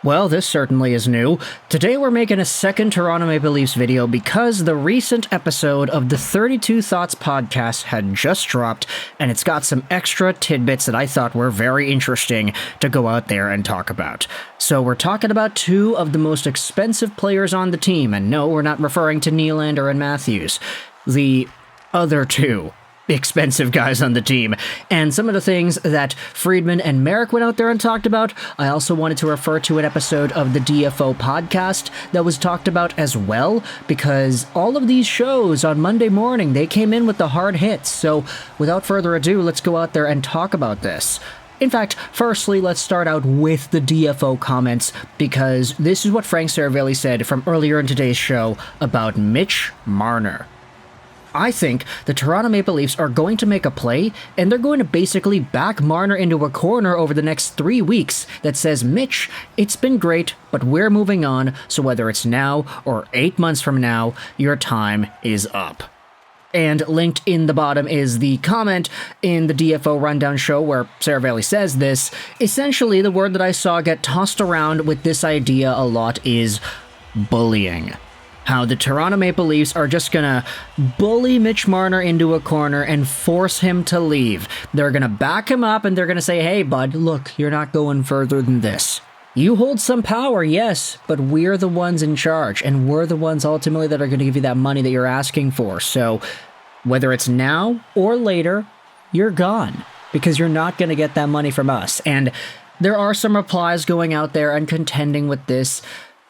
Well, this certainly is new. Today we're making a second Toronto Maple Leafs video because the recent episode of the 32 Thoughts podcast had just dropped, and it's got some extra tidbits that I thought were very interesting to go out there and talk about. So we're talking about two of the most expensive players on the team, and no, we're not referring to Nylander and Matthews. The other two expensive guys on the team, and some of the things that Friedman and Merrick went out there and talked about. I also wanted to refer to an episode of the DFO podcast that was talked about as well, because all of these shows on Monday morning, they came in with the hard hits. So without further ado, let's go out there and talk about this. In fact, firstly, let's start out with the DFO comments, because this is what Frank Seravalli said from earlier in today's show about Mitch Marner. I think the Toronto Maple Leafs are going to make a play, and they're going to basically back Marner into a corner over the next 3 weeks that says, Mitch, it's been great, but we're moving on, so whether it's now or 8 months from now, your time is up. And linked in the bottom is the comment in the DFO Rundown show where Seravalli says this. Essentially, the word that I saw get tossed around with this idea a lot is bullying. How the Toronto Maple Leafs are just gonna bully Mitch Marner into a corner and force him to leave. They're gonna back him up and they're gonna say, hey bud, look, you're not going further than this. You hold some power, yes, but we're the ones in charge, and we're the ones ultimately that are gonna give you that money that you're asking for. So whether it's now or later, you're gone, because you're not gonna get that money from us. And there are some replies going out there and contending with this,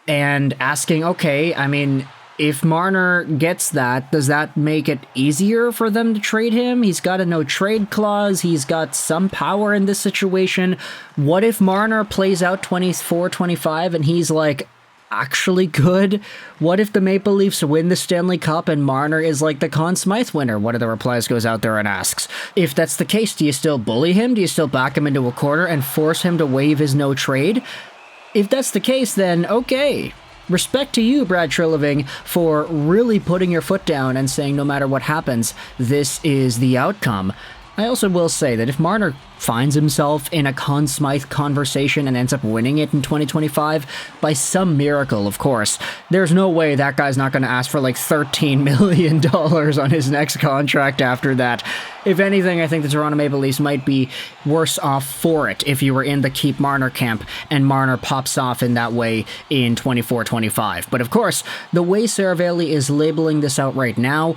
and asking, okay, I mean, if Marner gets that, does that make it easier for them to trade him? He's got a no-trade clause. He's got some power in this situation. What if Marner plays out 24-25 and he's, like, actually good? What if the Maple Leafs win the Stanley Cup and Marner is like the Conn Smythe winner? One of the replies goes out there and asks. If that's the case, do you still bully him? Do you still back him into a corner and force him to waive his no-trade? If that's the case, then okay. Respect to you, Brad Treliving, for really putting your foot down and saying no matter what happens, this is the outcome. I also will say that if Marner finds himself in a Conn Smythe conversation and ends up winning it in 2025, by some miracle, of course, there's no way that guy's not going to ask for like $13 million on his next contract after that. If anything, I think the Toronto Maple Leafs might be worse off for it if you were in the keep Marner camp and Marner pops off in that way in 24-25. But of course, the way Seravalli is labeling this out right now,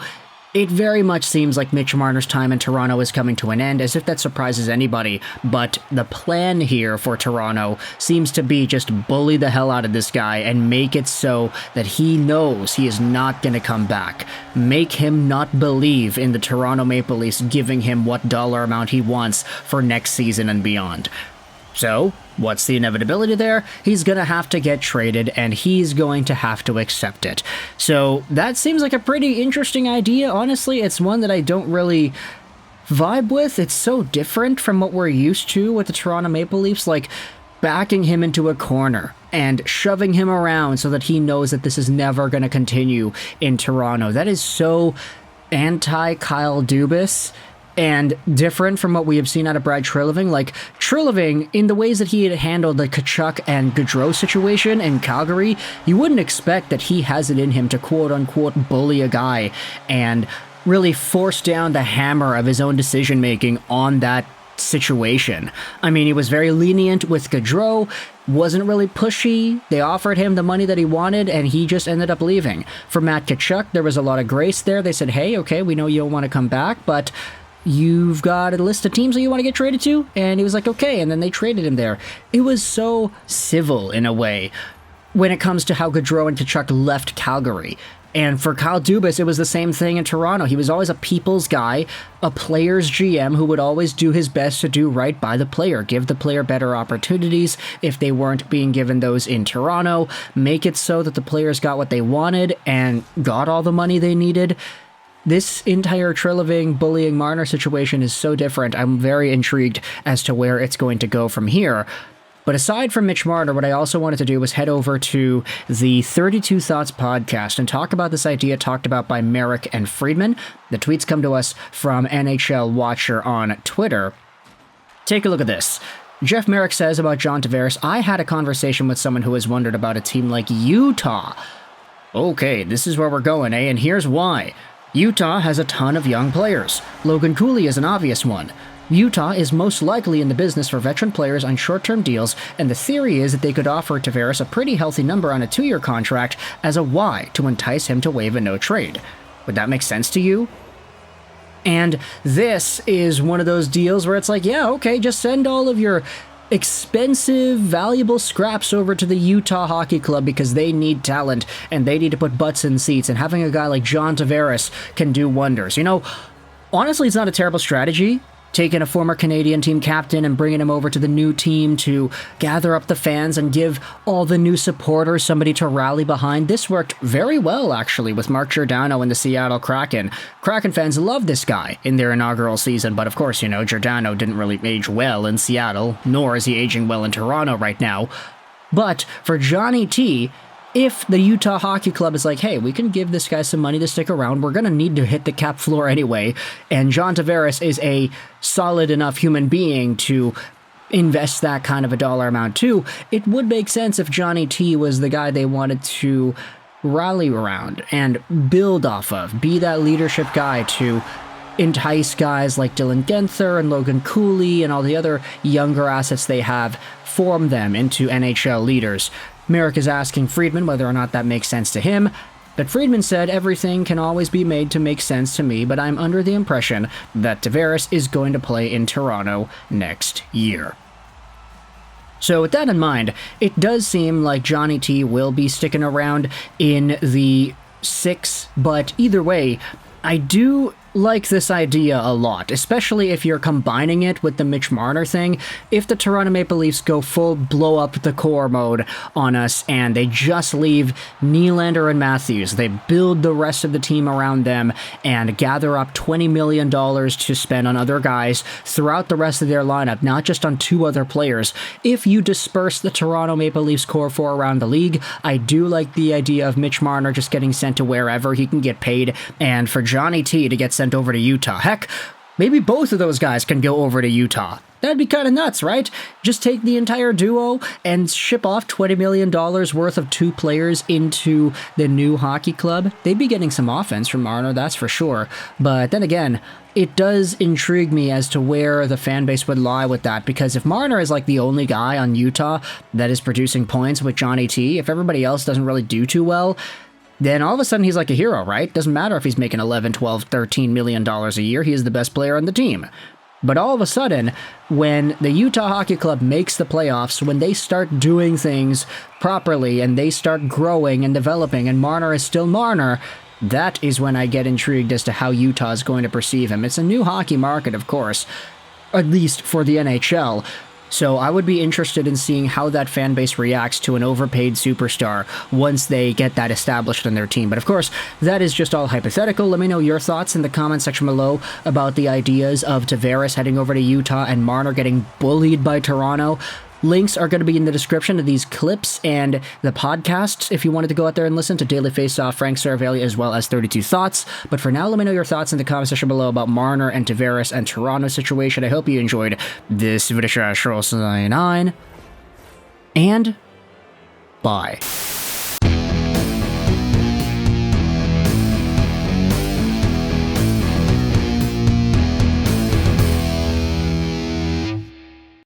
it very much seems like Mitch Marner's time in Toronto is coming to an end, as if that surprises anybody, but the plan here for Toronto seems to be just bully the hell out of this guy and make it so that he knows he is not going to come back. Make him not believe in the Toronto Maple Leafs giving him what dollar amount he wants for next season and beyond. So, what's the inevitability there? He's going to have to get traded, and he's going to have to accept it. So, that seems like a pretty interesting idea. Honestly, it's one that I don't really vibe with. It's so different from what we're used to with the Toronto Maple Leafs, like backing him into a corner and shoving him around so that he knows that this is never going to continue in Toronto. That is so anti-Kyle Dubas and different from what we have seen out of Brad Treliving. Like, Treliving, in the ways that he had handled the Tkachuk and Gaudreau situation in Calgary, you wouldn't expect that he has it in him to quote-unquote bully a guy and really force down the hammer of his own decision-making on that situation. I mean, he was very lenient with Gaudreau, wasn't really pushy. They offered him the money that he wanted, and he just ended up leaving. For Matt Tkachuk, there was a lot of grace there. They said, hey, okay, we know you don't want to come back, but you've got a list of teams that you want to get traded to? And he was like, okay, and then they traded him there. It was so civil in a way when it comes to how Gaudreau and Tkachuk left Calgary. And for Kyle Dubas, it was the same thing in Toronto. He was always a people's guy, a player's GM who would always do his best to do right by the player, give the player better opportunities if they weren't being given those in Toronto, make it so that the players got what they wanted and got all the money they needed. This entire Treliving bullying Marner situation is so different. I'm very intrigued as to where it's going to go from here. But aside from Mitch Marner, what I also wanted to do was head over to the 32 Thoughts podcast and talk about this idea talked about by Merrick and Friedman. The tweets come to us from NHL Watcher on Twitter. Take a look at this. Jeff Merrick says about John Tavares, I had a conversation with someone who has wondered about a team like Utah. Okay, this is where we're going, eh? And here's why. Utah has a ton of young players. Logan Cooley is an obvious one. Utah is most likely in the business for veteran players on short-term deals, and the theory is that they could offer Tavares a pretty healthy number on a 2-year contract as a why to entice him to waive a no-trade. Would that make sense to you? And this is one of those deals where it's like, yeah, okay, just send all of your expensive, valuable scraps over to the Utah Hockey Club because they need talent and they need to put butts in seats, and having a guy like John Tavares can do wonders. You know, honestly, it's not a terrible strategy. Taking a former Canadian team captain and bringing him over to the new team to gather up the fans and give all the new supporters somebody to rally behind. This worked very well, actually, with Mark Giordano and the Seattle Kraken. Kraken fans love this guy in their inaugural season, but of course, you know, Giordano didn't really age well in Seattle, nor is he aging well in Toronto right now. But for Johnny T, if the Utah Hockey Club is like, hey, we can give this guy some money to stick around, we're going to need to hit the cap floor anyway, and John Tavares is a solid enough human being to invest that kind of a dollar amount too, it would make sense if Johnny T was the guy they wanted to rally around and build off of, be that leadership guy to entice guys like Dylan Genther and Logan Cooley and all the other younger assets they have, form them into NHL leaders. Merrick is asking Friedman whether or not that makes sense to him, but Friedman said everything can always be made to make sense to me, but I'm under the impression that Tavares is going to play in Toronto next year. So with that in mind, it does seem like Johnny T will be sticking around in the 6, but either way, I do like this idea a lot, especially if you're combining it with the Mitch Marner thing. If the Toronto Maple Leafs go full blow up the core mode on us and they just leave Nylander and Matthews, they build the rest of the team around them and gather up $20 million to spend on other guys throughout the rest of their lineup, not just on 2 other players. If you disperse the Toronto Maple Leafs core 4 around the league, I do like the idea of Mitch Marner just getting sent to wherever he can get paid, and for Johnny T to get sent over to Utah. Heck, maybe both of those guys can go over to Utah. That'd be kind of nuts, right? Just take the entire duo and ship off $20 million worth of 2 players into the new hockey club. They'd be getting some offense from Marner, that's for sure. But then again, it does intrigue me as to where the fan base would lie with that, because if Marner is like the only guy on Utah that is producing points with Johnny T, if everybody else doesn't really do too well, then all of a sudden he's like a hero, right? Doesn't matter if he's making $11, $12, $13 million a year, he is the best player on the team. But all of a sudden, when the Utah Hockey Club makes the playoffs, when they start doing things properly and they start growing and developing and Marner is still Marner, that is when I get intrigued as to how Utah is going to perceive him. It's a new hockey market, of course, at least for the NHL. So I would be interested in seeing how that fan base reacts to an overpaid superstar once they get that established on their team. But of course, that is just all hypothetical. Let me know your thoughts in the comment section below about the ideas of Tavares heading over to Utah and Marner getting bullied by Toronto. Links are going to be in the description of these clips and the podcasts if you wanted to go out there and listen to Daily Faceoff, Frank Saravelli, as well as 32 Thoughts. But for now, let me know your thoughts in the comment section below about Marner and Tavares and Toronto's situation. I hope you enjoyed this video. And bye.